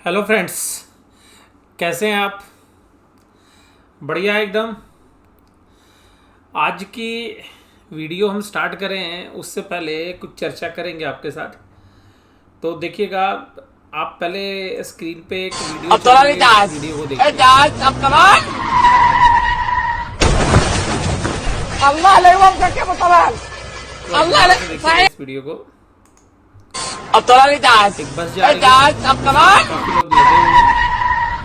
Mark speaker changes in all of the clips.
Speaker 1: Hello friends, कैसे हैं आप? बढ़िया एकदम। आज की वीडियो हम स्टार्ट करें उससे पहले कुछ चर्चा करेंगे आपके साथ। तो देखिएगा, आप पहले स्क्रीन पे एक वीडियो
Speaker 2: अब
Speaker 1: चल
Speaker 2: थोड़ा
Speaker 1: रही
Speaker 2: नहीं
Speaker 1: है, इस
Speaker 2: जहाज
Speaker 1: वीडियो को
Speaker 2: ए
Speaker 1: देखिए।
Speaker 2: जहाज अब कमान अल्लाह अलैहि करके मुसलमान
Speaker 1: थोड़ा
Speaker 2: अल्लाह
Speaker 1: ध्यान से देखिएगा
Speaker 2: साहिब
Speaker 1: इस वीडियो को।
Speaker 2: अब थोड़ा नहीं जहाज
Speaker 1: एक बस जा
Speaker 2: ए
Speaker 1: रही है,
Speaker 2: जहाज अब
Speaker 1: बस में
Speaker 2: कमान
Speaker 1: काफ़ी लोग लगे हुए हैं।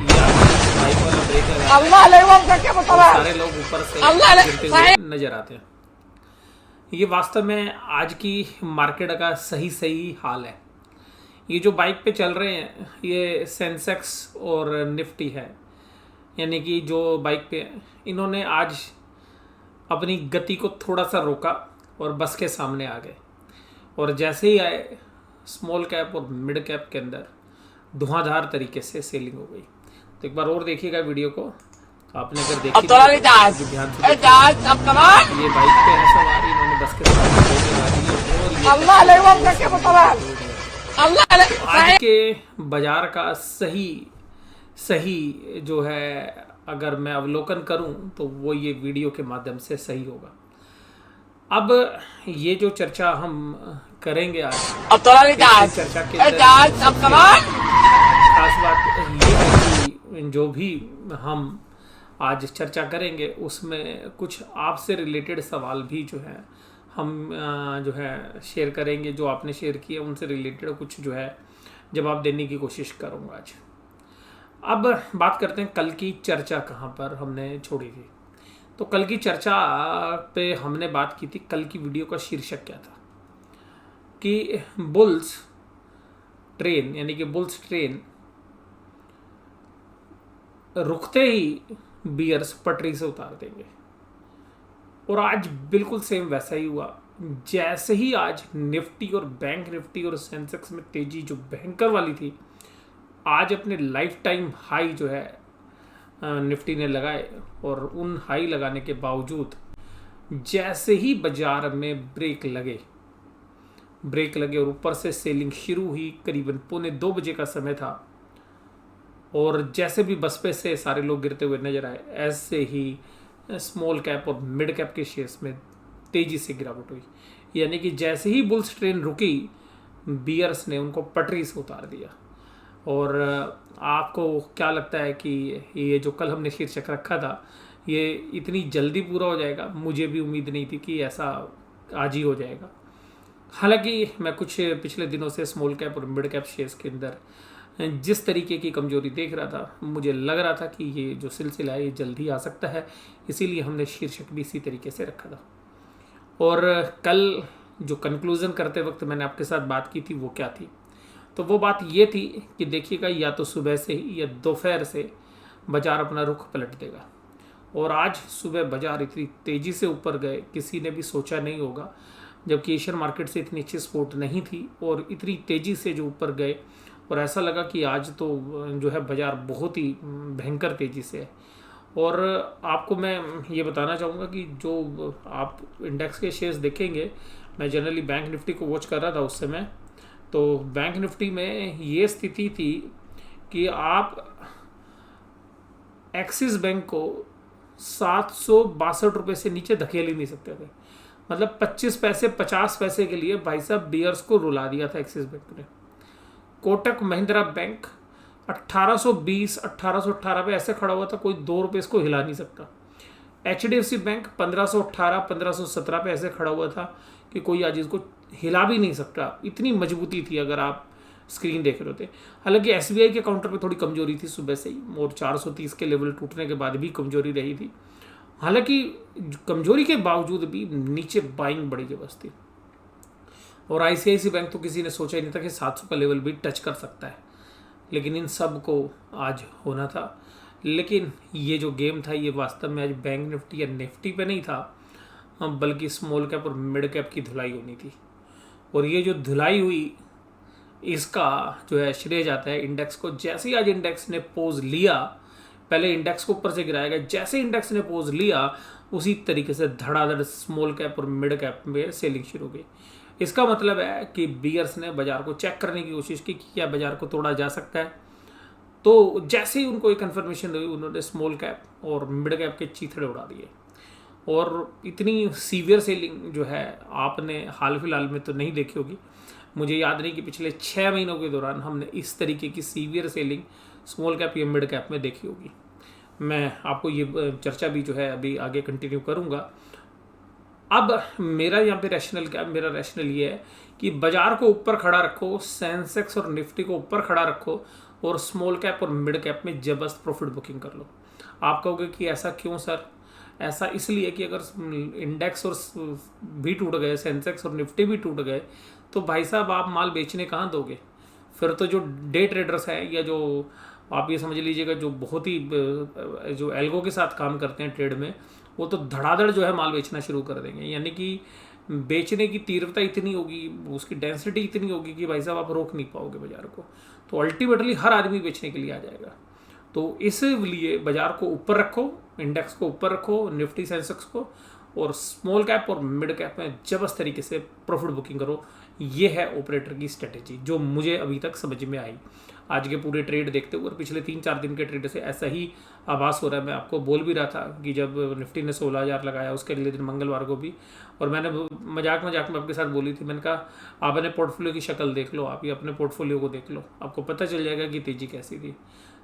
Speaker 1: ये आगे बाइक वाला ब्रेकर है
Speaker 2: अल्लाह अलैहि करके
Speaker 1: और
Speaker 2: मुसलमान
Speaker 1: सारे लोग ऊपर से
Speaker 2: अल्लाह
Speaker 1: गिरते हुए
Speaker 2: साहिब
Speaker 1: नजर आते हैं। ये वास्तव में आज की मार्केट का सही सही हाल है। ये जो बाइक पे चल रहे हैं ये सेंसेक्स और निफ्टी है, यानी कि जो बाइक पे इन्होंने आज अपनी गति को थोड़ा सा रोका और बस के सामने आ गए। और जैसे ही आए, स्मॉल कैप और मिड कैप के अंदर धुआंधार तरीके से सेलिंग हो गई। तो एक बार और देखिएगा वीडियो को। आपने अगर देखी
Speaker 2: अब थोड़ा
Speaker 1: नहीं
Speaker 2: नहीं
Speaker 1: तो
Speaker 2: जहाज
Speaker 1: अभी ध्यान से
Speaker 2: ए
Speaker 1: देखिए।
Speaker 2: जहाज अब कमान
Speaker 1: ये बाइक पे है सवार, इन्होंने बस के सामने दो लगा दी और ये
Speaker 2: अल्लाह अलैहि करके मुसलमान अल्लाह
Speaker 1: तो आज
Speaker 2: साहिब
Speaker 1: के बाजार का सही सही जो है, अगर मैं अवलोकन करूं तो वो ये वीडियो के माध्यम से सही होगा। अब ये जो चर्चा हम करेंगे आज,
Speaker 2: अब थोड़ा नहीं
Speaker 1: इस
Speaker 2: जहाज
Speaker 1: चर्चा के
Speaker 2: ए
Speaker 1: अंदर
Speaker 2: जहाज अब
Speaker 1: सबसे
Speaker 2: कमान
Speaker 1: खास बात ये है कि जो भी हम आज चर्चा करेंगे उसमें कुछ आपसे रिलेटेड सवाल भी जो है हम जो है शेयर करेंगे। जो आपने शेयर किए उनसे रिलेटेड कुछ जो है जवाब देने की कोशिश करूंगा आज। अब बात करते हैं कल की चर्चा कहाँ पर हमने छोड़ी थी। तो कल की चर्चा पे हमने बात की थी, कल की वीडियो का शीर्षक क्या था कि बुल्स ट्रेन, यानी कि बुल्स ट्रेन रुकते ही बियर्स पटरी से उतार देंगे। और आज बिल्कुल सेम वैसा ही हुआ। जैसे ही आज निफ्टी और बैंक निफ्टी और सेंसेक्स में तेजी जो भयंकर वाली थी, आज अपने लाइफ टाइम हाई जो है निफ्टी ने लगाए। और उन हाई लगाने के बावजूद जैसे ही बाजार में ब्रेक लगे और ऊपर से सेलिंग शुरू हुई, करीबन 1:45 का समय था। और जैसे भी बस पे से सारे लोग गिरते हुए नजर आए, ऐसे ही स्मॉल कैप और मिड कैप के शेयर्स में तेजी से गिरावट हुई। यानी कि जैसे ही बुल्स ट्रेन रुकी, बियर्स ने उनको पटरी से उतार दिया। और आपको क्या लगता है कि ये जो कल हमने शीर्षक रखा था ये इतनी जल्दी पूरा हो जाएगा? मुझे भी उम्मीद नहीं थी कि ऐसा आज ही हो जाएगा। हालांकि मैं कुछ पिछले दिनों से स्मॉल कैप और मिड कैप शेयर्स के अंदर जिस तरीके की कमजोरी देख रहा था, मुझे लग रहा था कि ये जो सिलसिला है ये जल्दी आ सकता है। इसीलिए हमने शीर्षक भी इसी तरीके से रखा था। और कल जो कंक्लूजन करते वक्त मैंने आपके साथ बात की थी वो क्या थी? तो वो बात ये थी कि देखिएगा, या तो सुबह से ही या दोपहर से बाजार अपना रुख पलट देगा। और आज सुबह बाजार इतनी तेज़ी से ऊपर गए, किसी ने भी सोचा नहीं होगा। जबकि एशियन मार्केट से इतनी अच्छी सपोर्ट नहीं थी और इतनी तेज़ी से जो ऊपर गए, और ऐसा लगा कि आज तो जो है बाजार बहुत ही भयंकर तेज़ी से है। और आपको मैं ये बताना चाहूँगा कि जो आप इंडेक्स के शेयर्स देखेंगे, मैं जनरली बैंक निफ्टी को वॉच कर रहा था उस समय। तो बैंक निफ्टी में ये स्थिति थी कि आप एक्सिस बैंक को 762 रुपये से नीचे धकेल ही नहीं सकते थे। मतलब 25 पैसे 50 पैसे के लिए भाई साहब बियर्स को रुला दिया था एक्सिस बैंक ने। कोटक महिंद्रा बैंक 1820 1818 पे ऐसे खड़ा हुआ था, कोई 2 रुपये इसको हिला नहीं सकता। HDFC बैंक 1518 1517 पे ऐसे खड़ा हुआ था कि कोई आज इसको हिला भी नहीं सकता, इतनी मजबूती थी अगर आप स्क्रीन देख रहे होते। हालांकि SBI के काउंटर पे थोड़ी कमजोरी थी सुबह से ही, और 430 के लेवल टूटने के बाद भी कमजोरी रही थी। हालांकि कमजोरी के बावजूद भी नीचे बाइंग बड़ी जबरदस्त थी। और ICICI बैंक तो किसी ने सोचा ही नहीं था कि 700 का लेवल भी टच कर सकता है, लेकिन इन सब को आज होना था। लेकिन ये जो गेम था ये वास्तव में आज बैंक निफ्टी या निफ्टी पे नहीं था, बल्कि स्मॉल कैप और मिड कैप की धुलाई होनी थी। और ये जो धुलाई हुई, इसका जो है श्रेय जाता है इंडेक्स को। जैसे ही आज इंडेक्स ने पोज लिया, पहले इंडेक्स को ऊपर से गिराया गया, जैसे इंडेक्स ने पोज लिया उसी तरीके से धड़ाधड़ स्मॉल कैप और मिड कैप में सेलिंग शुरू हो गई। इसका मतलब है कि बियर्स ने बाजार को चेक करने की कोशिश की कि क्या बाजार को तोड़ा जा सकता है। तो जैसे ही उनको एक कन्फर्मेशन हुई, उन्होंने स्मॉल कैप और मिड कैप के चीथड़े उड़ा दिए। और इतनी सीवियर सेलिंग जो है आपने हाल फिलहाल में तो नहीं देखी होगी। मुझे याद नहीं कि पिछले 6 महीनों के दौरान हमने इस तरीके की सीवियर सेलिंग स्मॉल कैप या मिड कैप में देखी होगी। मैं आपको ये चर्चा भी जो है अभी आगे कंटिन्यू करूँगा। अब मेरा यहाँ पे रैशनल क्या, मेरा रैशनल ये है कि बाजार को ऊपर खड़ा रखो, सेंसेक्स और निफ्टी को ऊपर खड़ा रखो और स्मॉल कैप और मिड कैप में जबरदस्त प्रॉफिट बुकिंग कर लो। आप कहोगे कि ऐसा क्यों सर? ऐसा इसलिए कि अगर इंडेक्स और भी टूट गए, सेंसेक्स और निफ्टी भी टूट गए, तो भाई साहब आप माल बेचने कहाँ दोगे? फिर तो जो डे ट्रेडर्स हैं या जो आप ये समझ लीजिएगा जो बहुत ही जो एल्गो के साथ काम करते हैं ट्रेड में, वो तो धड़ाधड़ जो है माल बेचना शुरू कर देंगे। यानी कि बेचने की तीव्रता इतनी होगी, उसकी डेंसिटी इतनी होगी कि भाई साहब आप रोक नहीं पाओगे बाजार को। तो अल्टीमेटली हर आदमी बेचने के लिए आ जाएगा। तो इसलिए बाजार को ऊपर रखो, इंडेक्स को ऊपर रखो, निफ्टी सेंसेक्स को, और स्मॉल कैप और मिड कैप में जबरदस्त तरीके से प्रॉफिट बुकिंग करो। ये है ऑपरेटर की स्ट्रेटेजी जो मुझे अभी तक समझ में आई। आज के पूरे ट्रेड देखते हुए और पिछले 3-4 दिन के ट्रेड से ऐसा ही आभास हो रहा है। मैं आपको बोल भी रहा था कि जब निफ्टी ने 16,000 लगाया, उसके अगले दिन मंगलवार को भी, और मैंने मजाक में आपके साथ बोली थी, मैंने कहा आप अपने पोर्टफोलियो की शक्ल देख लो, आप ये अपने पोर्टफोलियो को देख लो, आपको पता चल जाएगा कि तेज़ी कैसी थी।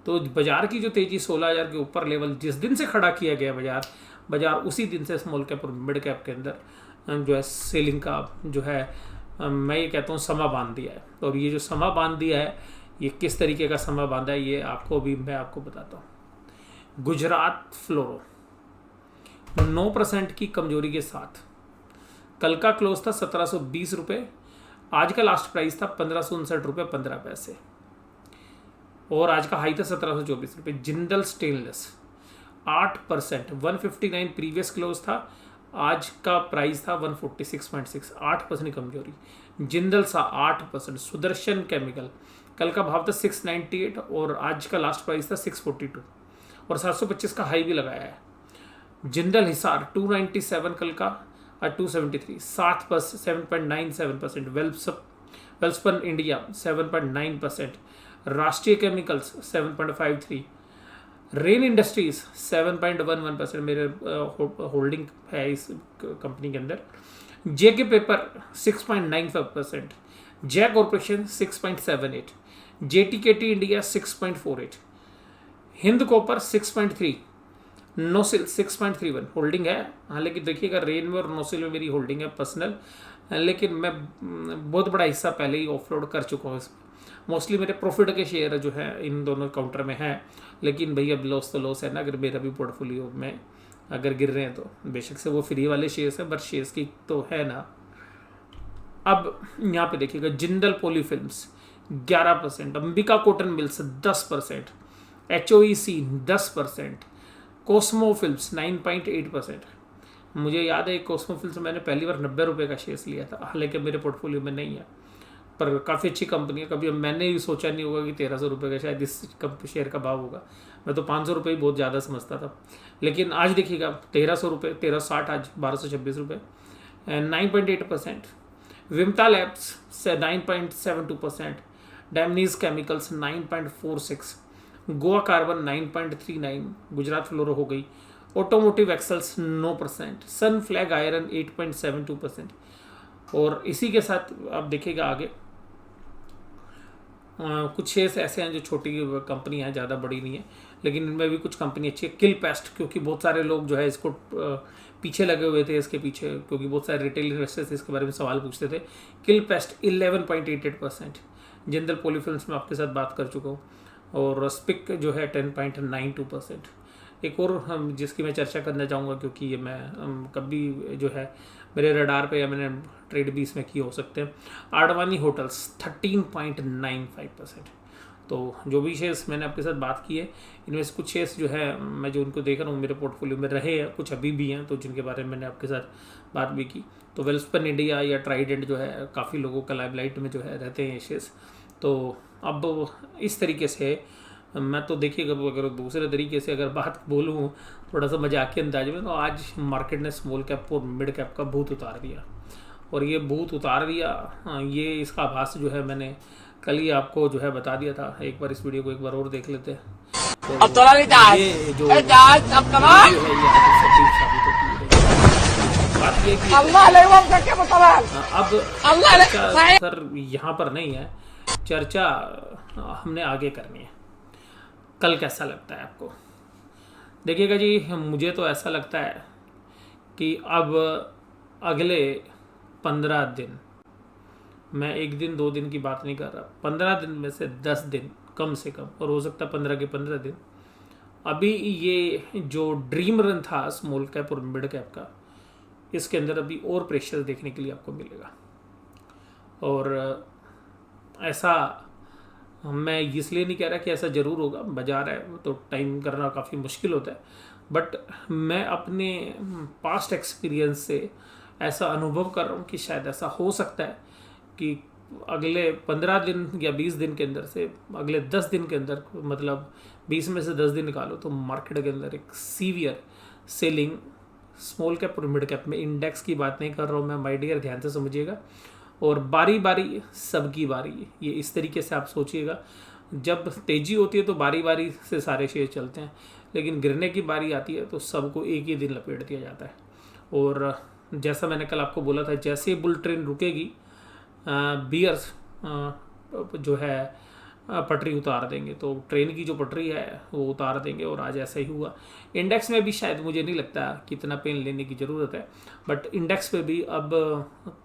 Speaker 1: तो बाजार की जो तेज़ी 16,000 के ऊपर लेवल जिस दिन से खड़ा किया गया बाजार उसी दिन से स्मॉल कैप और मिड कैप के अंदर जो है सेलिंग का जो है मैं ये कहता हूँ समा बांध दिया है। और ये जो समा बांध दिया है, ये किस तरीके का समा बांधा है ये मैं आपको बताता हूँ। गुजरात फ्लोरो 9% की कमजोरी के साथ कल का क्लोज था 1720 रुपये, आज का लास्ट प्राइस था 1559 रुपये 15 पैसे, और आज का हाई था 1724 रुपये। जिंदल स्टेनलेस 8%, 159 प्रीवियस क्लोज था, आज का प्राइस था 146.6, 8% कमजोरी। जिंदल सा 8%। सुदर्शन केमिकल कल का भाव था 698 और आज का लास्ट प्राइस था 642 और 725 का हाई भी लगाया है। जिंदल हिसार 297 कल का, आज 273, 7.97%। वेल्सपन इंडिया 7.9%। राष्ट्रीय केमिकल्स 7.53, रेन इंडस्ट्रीज 7.11%, मेरे होल्डिंग है इस कंपनी के अंदर। जेके paper 6.95%, Jai corporation 6.78, JTEKT India 6.48, Hind copper 6.3, Nocil 6.31 holding है। हाँ, लेकिन देखिएगा रेन में और नोसिल में मेरी होल्डिंग है पर्सनल, लेकिन मैं बहुत बड़ा हिस्सा पहले ही ऑफलोड कर चुका हूँ इसमें। मोस्टली मेरे प्रॉफिट के शेयर जो है इन दोनों काउंटर में है, लेकिन भैया लॉस तो लॉस है ना। अगर मेरा भी पोर्टफोलियो में अगर गिर रहे हैं तो बेशक से वो फ्री वाले शेयर्स हैं, बट शेयर्स की तो है ना। अब यहाँ पे देखिएगा Jindal poly films 11%, Ambika cotton mills 10%, HOEC 10%, Cosmo films 9.8%। मुझे याद है कोस्मो फिल्म्स मैंने पहली बार 90 रुपये का शेयर्स लिया था, हालांकि मेरे पोर्टफोलियो में नहीं है, पर काफ़ी अच्छी कंपनी है। कभी मैंने भी सोचा नहीं होगा कि 1300 रुपये का शायद इस शेयर का भाव होगा। मैं तो 500 रुपये ही बहुत ज़्यादा समझता था, लेकिन आज देखिएगा 1300 रुपये, 1360, आज 1226 रुपये, 9.8%। विमता लैब्स 9.72%, डैमनीज chemicals 9.46, Goa carbon 9.39, Gujarat fluoro हो गई, automotive axles 9%, sun flag iron 8.72%। और इसी के साथ आप देखिएगा आगे कुछ शेयर्स ऐसे हैं जो छोटी कंपनी है, ज़्यादा बड़ी नहीं है, लेकिन इनमें भी कुछ कंपनी अच्छी है। किल पेस्ट, क्योंकि बहुत सारे लोग जो है इसको पीछे लगे हुए थे इसके पीछे, क्योंकि बहुत सारे रिटेल इन्वेस्टर्स इसके बारे में सवाल पूछते थे। किल पेस्ट 11.88%। जिंदल पॉलीफिल्म्स में आपके साथ बात कर चुका हूँ, और स्पिक जो है 10.92%। एक और हम जिसकी मैं चर्चा करना चाहूँगा, क्योंकि ये मैं कभी जो है मेरे रडार पे या मैंने ट्रेड भी इसमें किए हो सकते हैं। आडवाणी होटल्स 13.95%। तो जो भी शेयर्स मैंने आपके साथ बात की है, इनमें से कुछ शेयर्स जो है मैं जो उनको देख रहा हूँ मेरे पोर्टफोलियो में रहे हैं, कुछ अभी भी हैं, तो जिनके बारे में मैंने आपके साथ बात भी की। तो वेल्सपन इंडिया या ट्राइडेंट जो है काफ़ी लोगों का लाइमलाइट में जो है रहते हैं ये शेयर्स। तो अब इस तरीके से मैं तो देखिएगा, अगर दूसरे तरीके से अगर बात बोलूँ थोड़ा सा मजाक के अंदाज में, तो आज मार्केट ने स्मॉल कैप और मिड कैप का भूत उतार दिया। और ये भूत उतार दिया, ये इसका आभास जो है मैंने कल ही आपको जो है बता दिया था, एक बार इस वीडियो को एक बार और देख लेते हैं। तो
Speaker 2: अब थोड़ा नहीं था
Speaker 1: ये जो
Speaker 2: जहाज अब कमान
Speaker 1: वीडियो है ये आगे सटीक साबित होती है। बात ये कि
Speaker 2: अल्लाह अलैहि करके मुसलमान
Speaker 1: अब
Speaker 2: अल्लाह
Speaker 1: चर्चा सर यहाँ पर नहीं है, चर्चा हमने आगे करनी है। कल कैसा लगता है आपको? देखिएगा जी, मुझे तो ऐसा लगता है कि अब अगले 15 दिन, मैं एक दिन 2 दिन की बात नहीं कर रहा, 15 दिन में से 10 दिन कम से कम, और हो सकता है 15 के 15 दिन, अभी ये जो ड्रीम रन था स्मॉल कैप और मिड कैप का, इसके अंदर अभी और प्रेशर देखने के लिए आपको मिलेगा। और ऐसा मैं इसलिए नहीं कह रहा कि ऐसा ज़रूर होगा, बाजार है तो टाइम करना काफ़ी मुश्किल होता है, बट मैं अपने पास्ट एक्सपीरियंस से ऐसा अनुभव कर रहा हूँ कि शायद ऐसा हो सकता है कि अगले 15 दिन या 20 दिन के अंदर से अगले 10 दिन के अंदर, मतलब 20 में से 10 दिन निकालो तो मार्केट के अंदर एक सीवियर सेलिंग स्मॉल कैप और मिड कैप में, इंडेक्स की बात नहीं कर रहा हूँ मैं माय डियर, ध्यान से समझिएगा। और बारी बारी सबकी बारी, ये इस तरीके से आप सोचिएगा, जब तेजी होती है तो बारी बारी से सारे शेयर चलते हैं, लेकिन गिरने की बारी आती है तो सबको एक ही दिन लपेट दिया जाता है। और जैसा मैंने कल आपको बोला था, जैसे बुल ट्रेन रुकेगी बियर्स जो है पटरी उतार देंगे, तो ट्रेन की जो पटरी है वो उतार देंगे, और आज ऐसा ही हुआ। इंडेक्स में भी शायद मुझे नहीं लगता कि इतना पेन लेने की ज़रूरत है, बट इंडेक्स पे भी अब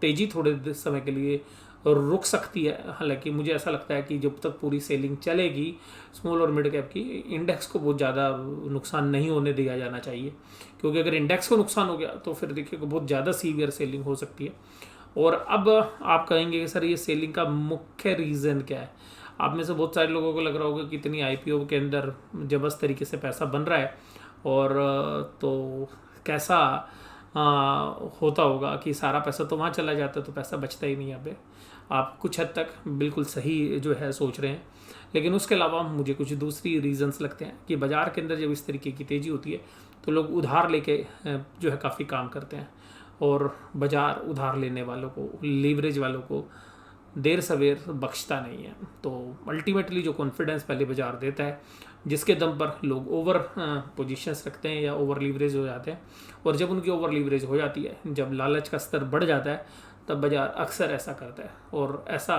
Speaker 1: तेज़ी थोड़े समय के लिए रुक सकती है। हालांकि मुझे ऐसा लगता है कि जब तक पूरी सेलिंग चलेगी स्मॉल और मिड कैप की, इंडेक्स को बहुत ज़्यादा नुकसान नहीं होने दिया जाना चाहिए, क्योंकि अगर इंडेक्स को नुकसान हो गया तो फिर देखिए बहुत ज़्यादा सीवियर सेलिंग हो सकती है। और अब आप कहेंगे कि सर ये सेलिंग का मुख्य रीज़न क्या है? आप में से बहुत सारे लोगों को लग रहा होगा कि इतनी आईपीओ के अंदर जबरदस्त तरीके से पैसा बन रहा है, और तो कैसा होता होगा कि सारा पैसा तो वहाँ चला जाता है तो पैसा बचता ही नहीं है। अब आप कुछ हद तक बिल्कुल सही जो है सोच रहे हैं, लेकिन उसके अलावा मुझे कुछ दूसरी रीजंस लगते हैं कि बाज़ार के अंदर जब इस तरीके की तेज़ी होती है तो लोग उधार लेके जो है काफ़ी काम करते हैं, और बाज़ार उधार लेने वालों को, लीवरेज वालों को देर सवेर बख्शता नहीं है। तो अल्टीमेटली जो कॉन्फिडेंस पहले बाजार देता है, जिसके दम पर लोग ओवर पोजीशंस रखते हैं या ओवर लीवरेज हो जाते हैं, और जब उनकी ओवर लीवरेज हो जाती है, जब लालच का स्तर बढ़ जाता है, तब बाजार अक्सर ऐसा करता है। और ऐसा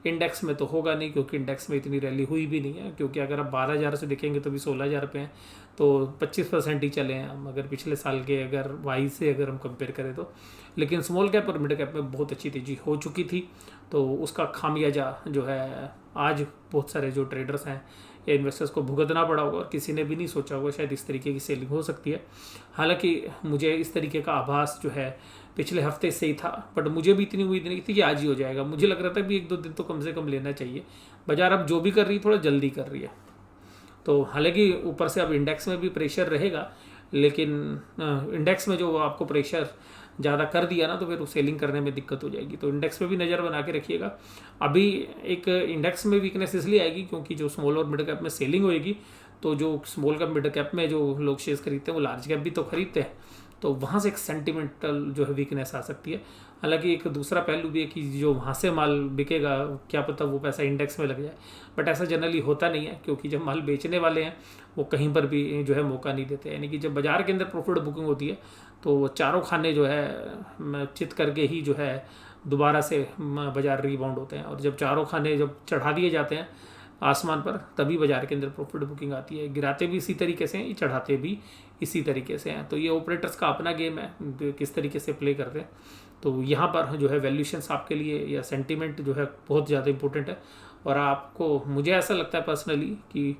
Speaker 1: इंडेक्स में तो होगा नहीं, क्योंकि इंडेक्स में इतनी रैली हुई भी नहीं है, क्योंकि अगर आप 12,000 से देखेंगे तो भी 16,000 पे हैं, तो 25% ही चले हैं हम अगर पिछले साल के अगर वाई से अगर हम कंपेयर करें तो। लेकिन स्मॉल कैप और मिड कैप में बहुत अच्छी तेज़ी हो चुकी थी, तो उसका खामियाजा जो है आज बहुत सारे जो ट्रेडर्स हैं या इन्वेस्टर्स को भुगतना पड़ा होगा, और किसी ने भी नहीं सोचा होगा शायद इस तरीके की सेलिंग हो सकती है। हालांकि मुझे इस तरीके का आभास जो है पिछले हफ्ते से ही था, बट मुझे भी इतनी उम्मीद नहीं थी कि आज ही हो जाएगा। मुझे लग रहा था कि 1-2 दिन तो कम से कम लेना चाहिए। बाजार अब जो भी कर रही है थोड़ा जल्दी कर रही है, तो हालांकि ऊपर से अब इंडेक्स में भी प्रेशर रहेगा, लेकिन इंडेक्स में जो आपको प्रेशर ज़्यादा कर दिया ना, तो फिर सेलिंग करने में दिक्कत हो जाएगी। तो इंडेक्स पे भी नज़र बना के रखिएगा। अभी एक इंडेक्स में वीकनेस इसलिए आएगी क्योंकि जो स्मॉल और मिड कैप में सेलिंग होएगी, तो जो स्मॉल कैप मिड कैप में जो लोग शेयर्स खरीदते हैं वो लार्ज कैप भी तो खरीदते हैं, तो वहाँ से एक सेंटिमेंटल जो है वीकनेस आ सकती है। हालांकि एक दूसरा पहलू भी है कि जो वहाँ से माल बिकेगा, क्या पता वो पैसा इंडेक्स में लग जाए, बट ऐसा जनरली होता नहीं है, क्योंकि जब माल बेचने वाले हैं वो कहीं पर भी जो है मौका नहीं देते। यानी कि जब बाजार के अंदर प्रॉफिट बुकिंग होती है तो चारों खाने जो है चित करके ही जो है दोबारा से बाजार रीबाउंड होते हैं, और जब चारों खाने जब चढ़ा दिए जाते हैं आसमान पर, तभी बाजार के अंदर प्रॉफिट बुकिंग आती है। गिराते भी इसी तरीके से हैं, चढ़ाते भी इसी तरीके से हैं। तो ये ऑपरेटर्स का अपना गेम है, किस तरीके से प्ले करते हैं। तो यहाँ पर जो है वैल्यूएशंस आपके लिए या सेंटीमेंट जो है बहुत ज़्यादा इंपॉर्टेंट है। और आपको, मुझे ऐसा लगता है पर्सनली कि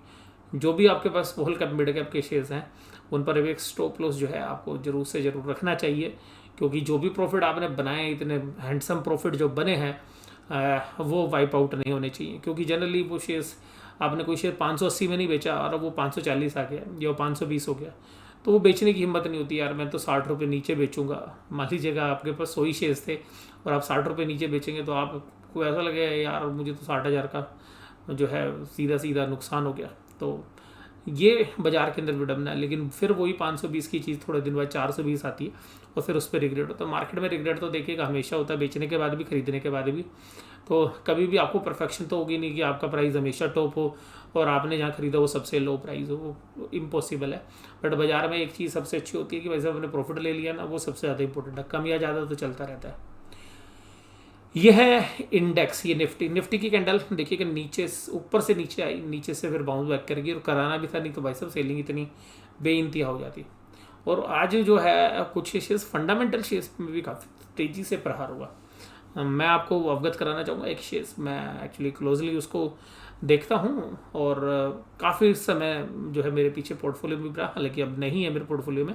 Speaker 1: जो भी आपके पास स्मॉल कैप मिड कैप के शेयर्स हैं, उन पर एक स्टॉप लॉस जो है आपको जरूर से ज़रूर रखना चाहिए, क्योंकि जो भी प्रॉफिट आपने बनाए, इतने हैंडसम प्रॉफिट जो बने हैं, वो वाइप आउट नहीं होने चाहिए। क्योंकि जनरली वो शेयर्स, आपने कोई शेयर 580 में नहीं बेचा और अब वो 540 आ गया या 520 हो गया, तो वो बेचने की हिम्मत नहीं होती। यार मैं तो 60 रुपये नीचे बेचूंगा। मान लीजिएगा आपके पास 100 ही शेयर्स थे और आप 60 रुपये नीचे बेचेंगे, तो आपको ऐसा लगेगा यार मुझे तो 60,000 का जो है सीधा सीधा नुकसान हो गया। तो ये बाजार के अंदर विडम्बना है। लेकिन फिर वही 520 की चीज़ थोड़े दिन बाद 420 आती है और फिर उस पर रिग्रेट होता है। मार्केट में रिग्रेट तो देखिएगा हमेशा होता है, बेचने के बाद भी, खरीदने के बाद भी। तो कभी भी आपको परफेक्शन तो होगी नहीं कि आपका प्राइस हमेशा टॉप हो और आपने जहाँ खरीदा वो सबसे लो प्राइस हो, वो इम्पॉसिबल है। बट बाजार में एक चीज़ सबसे अच्छी होती है कि वैसे आपने प्रॉफिट ले लिया ना, वो सबसे ज़्यादा इंपॉर्टेंट है। कम या ज़्यादा तो चलता रहता है। ये है इंडेक्स, ये निफ्टी की कैंडल देखिएगा, नीचे ऊपर से नीचे आई, नीचे से फिर बाउंस बैक करेगी, और कराना भी था, नहीं तो भाई साहब सेलिंग इतनी बेइंतहा हो जाती। और आज जो है कुछ शेयर्स, फंडामेंटल शेयर्स में भी काफ़ी तेज़ी से प्रहार हुआ। मैं आपको अवगत कराना चाहूँगा एक शेयर्स, मैं एक्चुअली क्लोजली उसको देखता हूँ और काफ़ी समय जो है मेरे पीछे पोर्टफोलियो में भी रहा, हालांकि अब नहीं है मेरे पोर्टफोलियो में।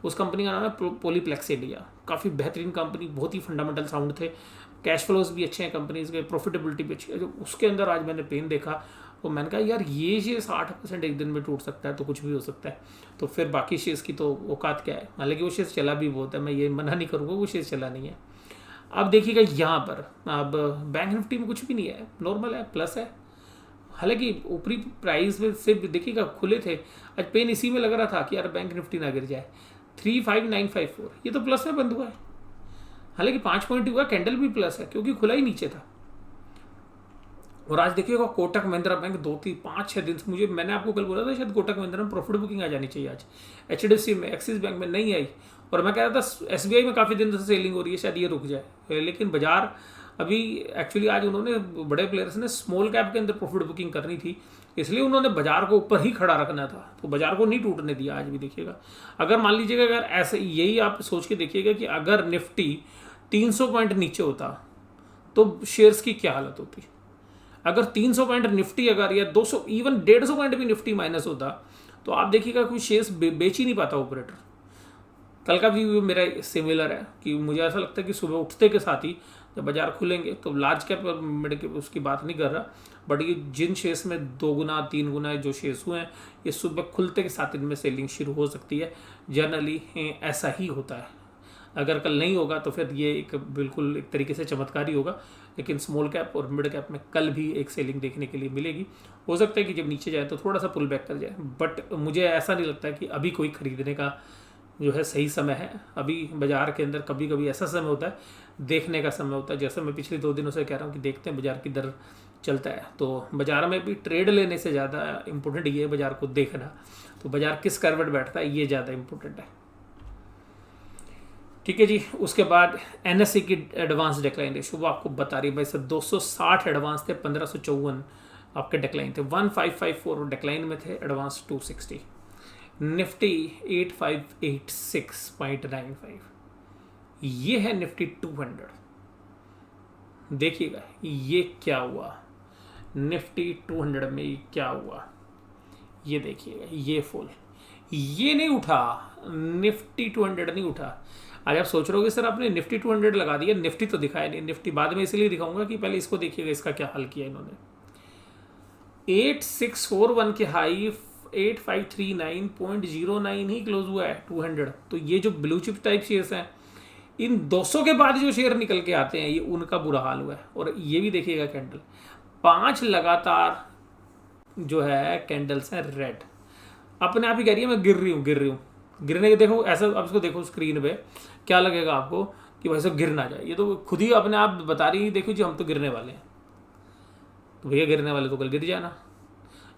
Speaker 1: उस कंपनी का नाम है पॉलीप्लेक्स इंडिया। काफ़ी बेहतरीन कंपनी, बहुत ही फंडामेंटल साउंड थे, कैश फ्लोज भी अच्छे हैं कंपनीज के, प्रॉफिटेबिलिटी भी अच्छी है। जो उसके अंदर आज मैंने पेन देखा तो मैंने कहा यार ये शेयर 60% एक दिन में टूट सकता है तो कुछ भी हो सकता है। तो फिर बाकी शेयर्स की तो औकात क्या है, हालांकि वो शेयर्स चला भी बहुत है, मैं ये मना नहीं करूँगा, वो शेयर्स चला नहीं है। अब देखिएगा यहाँ पर, अब बैंक निफ्टी में कुछ भी नहीं है, नॉर्मल है, प्लस है। हालांकि ऊपरी प्राइस में से देखिएगा खुले थे, आज पेन इसी में लग रहा था कि यार बैंक निफ्टी ना गिर जाए। 35954 ये तो प्लस में बंद हुआ है, हालांकि 5 पॉइंट हुआ, कैंडल भी प्लस है क्योंकि खुला ही नीचे था। और आज देखिएगा कोटक महिंद्रा बैंक 2-3-5-6 दिन से, मुझे मैंने आपको कल बोला था शायद कोटक महिंद्रा में प्रॉफिट बुकिंग आ जानी चाहिए आज, HDFC में, एक्सिस बैंक में नहीं आई, और मैं कह रहा था SBI में काफ़ी दिन से सेलिंग हो रही है, शायद ये रुक जाए। लेकिन बाजार अभी एक्चुअली आज उन्होंने, बड़े प्लेयर्स ने स्मॉल कैप के अंदर प्रॉफिट बुकिंग करनी थी, इसलिए उन्होंने बाजार को ऊपर ही खड़ा रखना था, तो बाजार को नहीं टूटने दिया। आज भी देखिएगा, अगर मान लीजिएगा, अगर ऐसे यही आप सोच के देखिएगा कि अगर निफ्टी 300 पॉइंट नीचे होता तो शेयर्स की क्या हालत होती। अगर 300 पॉइंट निफ्टी, अगर या 200, इवन 150 पॉइंट भी निफ्टी माइनस होता तो आप देखिएगा कोई शेयर्स बेच ही नहीं पाता ऑपरेटर। कल का भी मेरा सिमिलर है कि मुझे ऐसा लगता है कि सुबह उठते के साथ ही जब बाजार खुलेंगे तो लार्ज कैप और मिड कैप उसकी बात नहीं कर रहा, बट ये जिन शेयर्स में 2 गुना 3 गुना जो शेयर्स हुए हैं, ये सुबह खुलते के साथ इनमें सेलिंग शुरू हो सकती है। जनरली ऐसा ही होता है। अगर कल नहीं होगा तो फिर ये एक बिल्कुल एक तरीके से चमत्कार ही होगा, लेकिन स्मॉल कैप और मिड कैप में कल भी एक सेलिंग देखने के लिए मिलेगी। हो सकता है कि जब नीचे जाए तो थोड़ा सा पुल बैक कर जाए, बट मुझे ऐसा नहीं लगता कि अभी कोई खरीदने का जो है सही समय है। अभी बाजार के अंदर कभी कभी ऐसा समय होता है, देखने का समय होता है, जैसे मैं पिछले 2 दिनों से कह रहा हूँ कि देखते हैं बाजार की दर चलता है। तो बाजार में भी ट्रेड लेने से ज़्यादा इम्पोर्टेंट ये है बाजार को देखना, तो बाजार किस करवट बैठता है ये ज़्यादा इम्पोर्टेंट है। ठीक है जी, उसके बाद NSE की एडवांस डिक्लाइन रेशियो वो आपको बता रही है भाई सर, 260 एडवांस थे, 1554 आपके डिक्लाइन थे, 1554 डिक्लाइन में थे, एडवांस 260, निफ्टी 8586.95, ये है निफ्टी 200। देखिएगा ये क्या हुआ, निफ्टी 200 में ये क्या हुआ, ये देखिएगा, ये फुल, ये नहीं उठा, निफ्टी 200 नहीं उठा। आज आप सोच रहे हो सर आपने निफ्टी 200 लगा दिया, निफ्टी तो दिखाया नहीं। निफ्टी बाद में इसलिए दिखाऊंगा कि पहले इसको देखिएगा, इसका क्या हल किया इन्होंने। 8641 के हाई 8539.09 ही क्लोज हुआ है 200। तो ये जो ब्लू चिप टाइप शेयर्स हैं, इन 200 के बाद जो शेयर निकल के आते हैं, ये उनका बुरा हाल हुआ है। और ये भी देखिएगा कैंडल, 5 लगातार जो है कैंडल्स हैं रेड, अपने आप ही कह रही है मैं गिर रही हूँ गिरने के, देखो ऐसा, अब इसको देखो स्क्रीन पे क्या लगेगा आपको कि भाई सब गिर ना जाए, ये तो खुद ही अपने आप बता रही है, देखो जी हम तो गिरने वाले हैं, तो भैया गिरने वाले तो कल गिर जाना।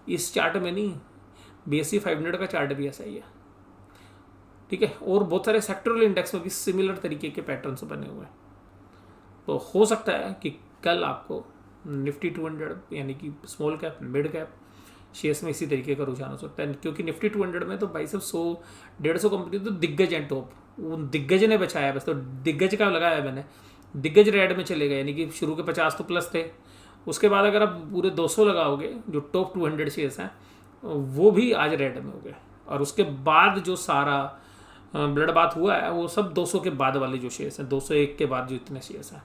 Speaker 1: इस चार्ट में नहीं, BSE 500 का चार्ट भी ऐसा ही है, ठीक है। और बहुत सारे सेक्टरल इंडेक्स में भी सिमिलर तरीके के पैटर्न्स बने हुए हैं। तो हो सकता है कि कल आपको निफ्टी 200 यानी कि small cap mid cap shares में इसी तरीके का रुझान हो सकता है, क्योंकि निफ्टी 200 में तो भाई सब 100-150 कंपनी तो दिग्गज हैं टॉप, वो दिग्गज ने बचाया बस। तो दिग्गज का लगाया मैंने, दिग्गज रेड में चले गए, यानी कि शुरू के 50 तो प्लस थे, उसके बाद अगर आप पूरे 200 लगाओगे जो टॉप 200 शेयर्स हैं वो भी आज रेड में हो गए। और उसके बाद जो सारा ब्लड बात हुआ है वो सब 200 के बाद वाले जो शेयर्स हैं, 201 के बाद जो इतने शेयर्स हैं।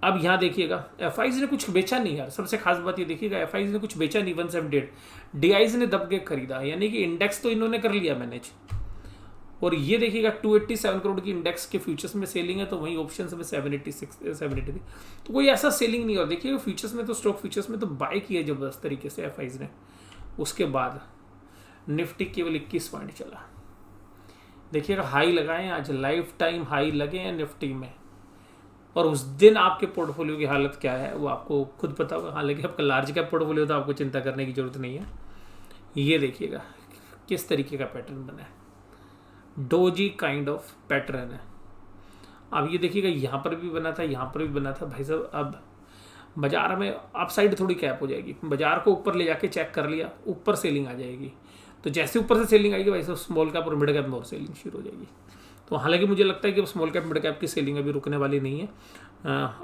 Speaker 1: अब यहाँ देखिएगा FIs ने कुछ बेचा नहीं यार, सबसे खास बात ये देखिएगा, FIs ने कुछ बेचा नहीं, 178, DIs ने दब के खरीदा, यानी कि इंडेक्स तो इन्होंने कर लिया मैनेज। और ये देखिएगा 287 करोड़ की इंडेक्स के फ्यूचर्स में सेलिंग है, तो वहीं ऑप्शंस में 783, तो कोई ऐसा सेलिंग नहीं। और देखिएगा फ्यूचर्स में तो, स्टॉक फ्यूचर्स में तो बाय किया जबरदस्त तरीके से FIs ने। उसके बाद निफ्टी केवल 21 पॉइंट चला, देखिएगा हाई लगाए आज, लाइफ टाइम हाई लगे हैं निफ्टी में, और उस दिन आपके पोर्टफोलियो की हालत क्या है वो आपको खुद पता होगा। हालांकि आपका लार्ज कैप पोर्टफोलियो तो आपको चिंता करने की जरूरत नहीं है। ये देखिएगा किस तरीके का पैटर्न बना है, डोजी काइंड ऑफ पैटर्न है। अब ये देखिएगा यहाँ पर भी बना था, यहाँ पर भी बना था भाई साहब। अब बाजार में अप साइड थोड़ी कैप हो जाएगी, बाजार को ऊपर ले जाके चेक कर लिया, ऊपर सेलिंग आ जाएगी। तो जैसे ऊपर से सेलिंग आएगी वैसे स्मॉल कैप और मिड कैप में और सेलिंग शुरू हो जाएगी। तो हालांकि मुझे लगता है कि स्मॉल कैप मिड कैप की सेलिंग अभी रुकने वाली नहीं है।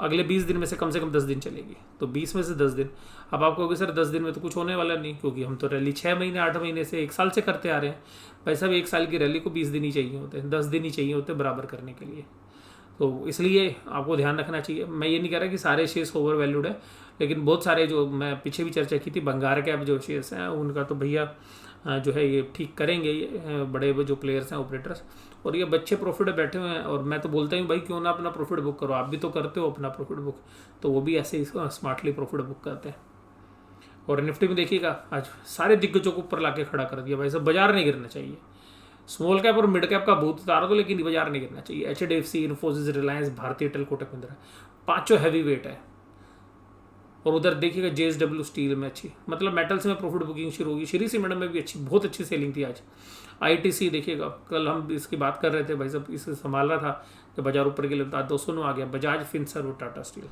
Speaker 1: अगले 20 दिन में से कम 10 दिन चलेगी। तो 20 में से 10 दिन, अब आप कहोगे सर 10 दिन में तो कुछ होने वाला नहीं, क्योंकि हम तो रैली 6 महीने 8 महीने से 1 साल से करते आ रहे हैं। भाई साहब 1 साल की रैली को 20 दिन ही चाहिए होते हैं, 10 दिन ही चाहिए होते हैं बराबर करने के लिए। तो इसलिए आपको ध्यान रखना चाहिए। मैं ये नहीं कह रहा कि सारे शेयर्स ओवर वैल्यूड है, लेकिन बहुत सारे जो मैं पीछे भी चर्चा की थी बंगार कैप जो शेयर्स हैं उनका तो भैया जो है ये ठीक करेंगे, ये बड़े जो प्लेयर्स हैं ऑपरेटर्स, और ये बच्चे प्रॉफिट बैठे हुए हैं। और मैं तो बोलता हूँ भाई क्यों ना अपना प्रॉफिट बुक करो, आप भी तो करते हो अपना प्रॉफिट बुक, तो वो भी ऐसे ही स्मार्टली प्रॉफिट बुक करते हैं। और निफ्टी में देखिएगा आज सारे दिग्गजों को ऊपर लाके खड़ा कर दिया भाई साहब। बाजार नहीं गिरना चाहिए, स्मॉल कैप और मिड कैप का भूत उतार दो, लेकिन बाजार नहीं गिरना चाहिए। HDFC, इन्फोसिस, रिलायंस, भारतीय एयरटेल, कोटक महिंद्रा, पांचों हैवी वेट है। और उधर देखिएगा JSW स्टील में अच्छी, मतलब मेटल्स में प्रॉफिट बुकिंग शुरू होगी। श्री सीमेंट में भी अच्छी, बहुत अच्छी सेलिंग थी आज। ITC देखिएगा, कल हम इसकी बात कर रहे थे भाई साहब, इसे संभाल रहा था जब बाजार ऊपर के लिए 209 आ गया। बजाज फिनसर्व और Tata steel,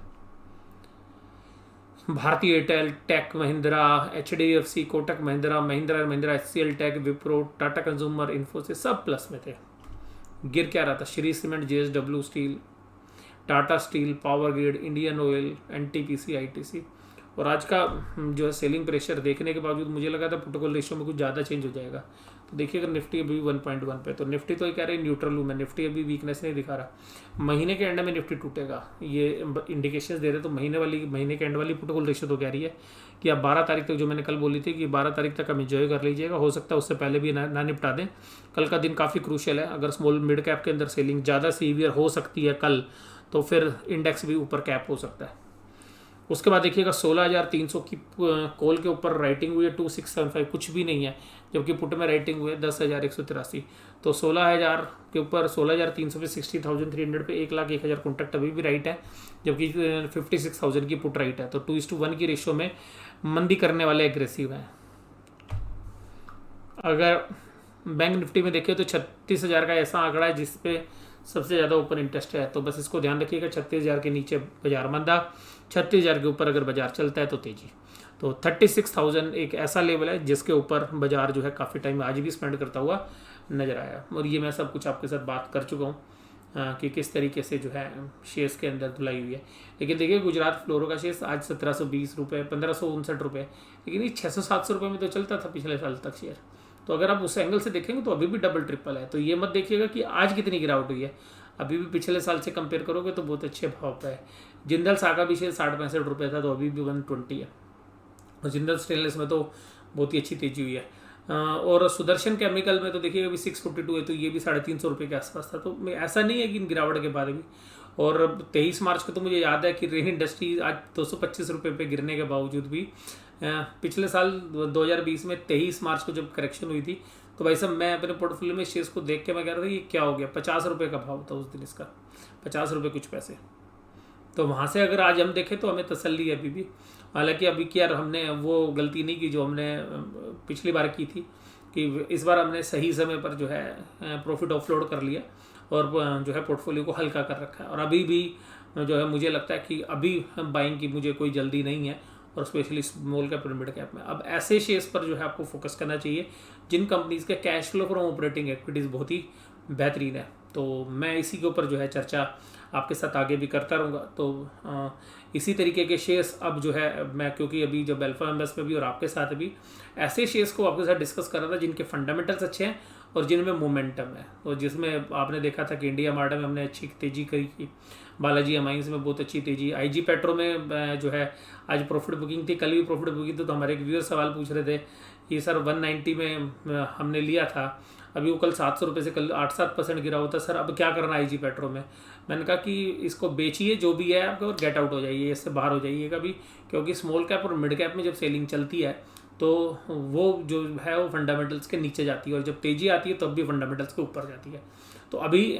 Speaker 1: Bharti Airtel, tech Mahindra, HDFC, Kotak Mahindra, Mahindra HCL tech, Wipro, Tata consumer, Infosys सब प्लस में थे। गिर क्या रहा था? Shree cement, JSW steel, Tata steel, power grid, Indian oil, NTPC, ITC। और आज का जो है सेलिंग प्रेशर देखने के बावजूद मुझे लगा था प्रोटोकॉल रेशियो में कुछ ज़्यादा चेंज हो जाएगा। तो देखिए अगर निफ्टी अभी 1.1 पे, तो निफ्टी तो ये कह रहे हैं न्यूट्रल हूँ मैं, निफ्टी अभी वीकनेस नहीं दिखा रहा। महीने के एंड में निफ्टी टूटेगा, ये इंडिकेशन दे रहे। तो महीने के एंड वाली प्रोटोकॉल रेशियो तो कह रही है कि अब 12 तारीख तक, जो मैंने कल बोली थी कि 12 तारीख तक हम इंजॉय कर लीजिएगा, हो सकता है उससे पहले भी ना निपटा दें। कल का दिन काफ़ी क्रूशियल है। अगर स्मॉल मिड कैप के अंदर सेलिंग ज़्यादा सीवियर हो सकती है कल, तो फिर इंडेक्स भी ऊपर कैप हो सकता है। उसके बाद देखिएगा 16,300 की कॉल के ऊपर राइटिंग हुई है, 2675 कुछ भी नहीं है, जबकि पुट में राइटिंग हुई है 10,183। तो 16,000 के ऊपर 16,300 पे 60,300 पे 1,01,000 कॉन्ट्रैक्ट अभी भी राइट है, जबकि 56,000 की पुट राइट है। तो 2:1 की रेशियो में मंदी करने वाले एग्रेसिव हैं। अगर बैंक निफ्टी में देखें तो 36,000 का ऐसा आंकड़ा है जिसपे सबसे ज़्यादा ओपन इंटरेस्ट है। तो बस इसको ध्यान रखिएगा, 36,000 के नीचे बाजार मंदा, 36,000 के ऊपर अगर बाजार चलता है तो तेजी। तो 36,000 एक ऐसा लेवल है जिसके ऊपर बाजार जो है काफ़ी टाइम आज भी स्पेंड करता हुआ नजर आया। और ये मैं सब कुछ आपके साथ बात कर चुका हूँ कि किस तरीके से जो है शेयर्स के अंदर धुलाई हुई है। लेकिन देखिए गुजरात फ्लोरो का शेयर्स आज 1720 रुपये, 1559 रुपये, लेकिन ये 600-700 रुपये में तो चलता था पिछले साल तक शेयर। तो अगर आप उस एंगल से देखेंगे तो अभी भी डबल ट्रिपल है। तो ये मत देखिएगा कि आज कितनी गिरावट हुई है, अभी भी पिछले साल से कंपेयर करोगे तो बहुत अच्छे भाव पे है। जिंदल सागा भी शेयर 60-65 रुपये था, तो अभी भी 120 है। और जिंदल स्टेनलेस में तो बहुत ही अच्छी तेजी हुई है। और सुदर्शन केमिकल में तो देखिएगा अभी 642 है, तो ये भी 350 रुपये के आसपास था। तो ऐसा नहीं है कि इन गिरावट के बाद भी। और 23 मार्च को तो मुझे याद है कि रेन इंडस्ट्री आज 225 रुपये पे गिरने के बावजूद भी पिछले साल 2020 में 23 मार्च को जब करेक्शन हुई थी, तो भाई साहब मैं अपने पोर्टफोलियो में शेयर्स को देख के मैं कह रहा था ये क्या हो गया। 50 रुपये का भाव था उस दिन इसका, 50 रुपये कुछ पैसे। तो वहाँ से अगर आज हम देखें तो हमें तसल्ली है अभी भी। हालांकि अभी क्या हमने वो गलती नहीं की जो हमने पिछली बार की थी, कि इस बार हमने सही समय पर जो है प्रॉफिट ऑफलोड कर लिया और जो है पोर्टफोलियो को हल्का कर रखा है। और अभी भी जो है मुझे लगता है कि अभी बाइंग की मुझे कोई जल्दी नहीं है, और स्पेशली स्मॉल कैप और मिड कैप में। अब ऐसे शेयर्स पर जो है आपको फोकस करना चाहिए जिन कंपनीज के cash flow from operating activities बहुत ही बेहतरीन है। तो मैं इसी के ऊपर जो है चर्चा आपके साथ आगे भी करता रहूँगा। तो इसी तरीके के शेयर्स अब जो है मैं, क्योंकि अभी जब अल्फा इन्वेस्ट में भी और आपके साथ भी ऐसे शेयर्स को आपके साथ डिस्कस कर रहा था जिनके फंडामेंटल्स अच्छे हैं और जिनमें मोमेंटम है। तो जिसमें आपने देखा था कि इंडिया मार्ट में हमने अच्छी तेजी करी की, बालाजी एमाइंस में बहुत अच्छी तेजी, IG पेट्रो में जो है आज प्रॉफिट बुकिंग थी, कल भी प्रॉफिट बुकिंग थी। तो हमारे एक व्यूअर सवाल पूछ रहे थे कि सर 190 में हमने लिया था, अभी वो कल 700 रुपये से कल 8-7% गिरा होता, सर अब क्या करना IG पेट्रो में। मैंने कहा कि इसको बेचिए जो भी है आपको और गेट आउट हो जाइए, इससे बाहर हो जाइएगा भी, क्योंकि स्मॉल कैप और मिड कैप में जब सेलिंग चलती है तो वो जो है वो फंडामेंटल्स के नीचे जाती है, और जब तेज़ी आती है तब भी फंडामेंटल्स के ऊपर जाती है। तो अभी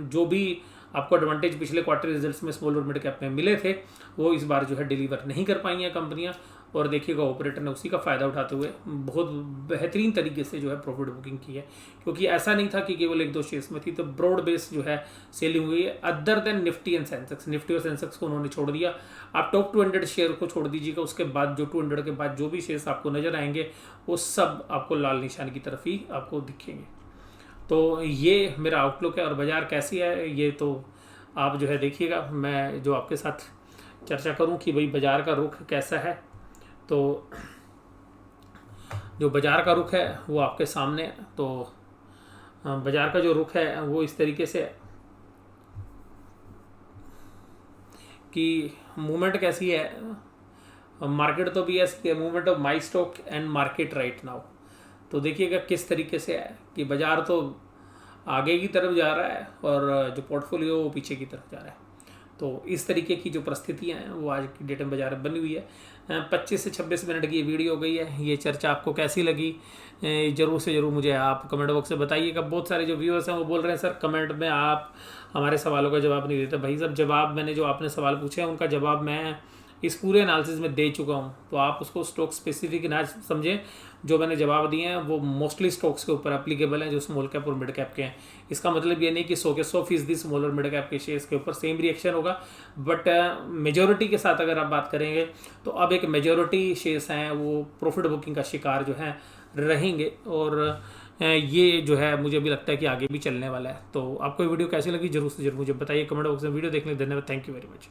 Speaker 1: जो भी आपको एडवांटेज पिछले क्वार्टर रिजल्ट्स में स्मॉल और मिड कैप में मिले थे, वो इस बार जो है डिलीवर नहीं कर पाई हैं कंपनियां। और देखिएगा ऑपरेटर ने उसी का फ़ायदा उठाते हुए बहुत बेहतरीन तरीके से जो है प्रॉफिट बुकिंग की है, क्योंकि ऐसा नहीं था कि केवल 1-2 शेयर्स में थी, तो ब्रॉड बेस जो है सेलिंग हुई है other than Nifty and Sensex. Nifty और सेंसेक्स को उन्होंने छोड़ दिया। आप टॉप 200 शेयर को छोड़ दीजिएगा, उसके बाद जो 200 के बाद जो भी शेयर्स आपको नजर आएंगे वो सब आपको लाल निशान की तरफ ही आपको दिखेंगे। तो ये मेरा आउटलुक है। और बाजार कैसी है ये तो आप जो है देखिएगा, मैं जो आपके साथ चर्चा करूं कि भाई बाजार का रुख कैसा है। तो जो बाजार का रुख है वो आपके सामने है। तो बाजार का जो रुख है वो इस तरीके से है कि मूवमेंट कैसी है, मार्केट तो भी ऐसी है, movement of my stock and market right now. तो देखिएगा किस तरीके से है कि बाजार तो आगे की तरफ जा रहा है और जो पोर्टफोलियो वो पीछे की तरफ जा रहा है। तो इस तरीके की जो परिस्थितियां हैं वो आज की डेट में बाजार में बनी हुई है। 25 से 26 मिनट की ये वीडियो हो गई है। ये चर्चा आपको कैसी लगी ज़रूर से ज़रूर मुझे आप कमेंट बॉक्स में बताइएगा। बहुत सारे जो व्यूअर्स हैं वो बोल रहे हैं सर कमेंट में आप हमारे सवालों का जवाब नहीं देते। भाई साहब जवाब मैंने जो आपने सवाल पूछे हैं उनका जवाब मैं इस पूरे एनालिसिस में दे चुका हूं। तो आप उसको स्टॉक स्पेसिफिक ना समझें, जो मैंने जवाब दिए हैं वो मोस्टली स्टॉक्स के ऊपर एप्लीकेबल हैं जो स्मॉल कैप और मिड कैप के हैं। इसका मतलब ये नहीं कि 100 के 100% स्मॉल और मिड कैप के शेयर्स के ऊपर सेम रिएक्शन होगा, बट मेजॉरिटी के साथ अगर आप बात करेंगे तो अब एक मेजॉरिटी शेयर्स हैं वो प्रॉफिट बुकिंग का शिकार जो है रहेंगे। और ये जो है मुझे भी लगता है कि आगे भी चलने वाला है। तो आपको ये वीडियो कैसी लगी जरूर से जरूर मुझे बताइए कमेंट बॉक्स में। वीडियो देखने के लिए धन्यवाद। Thank you very much.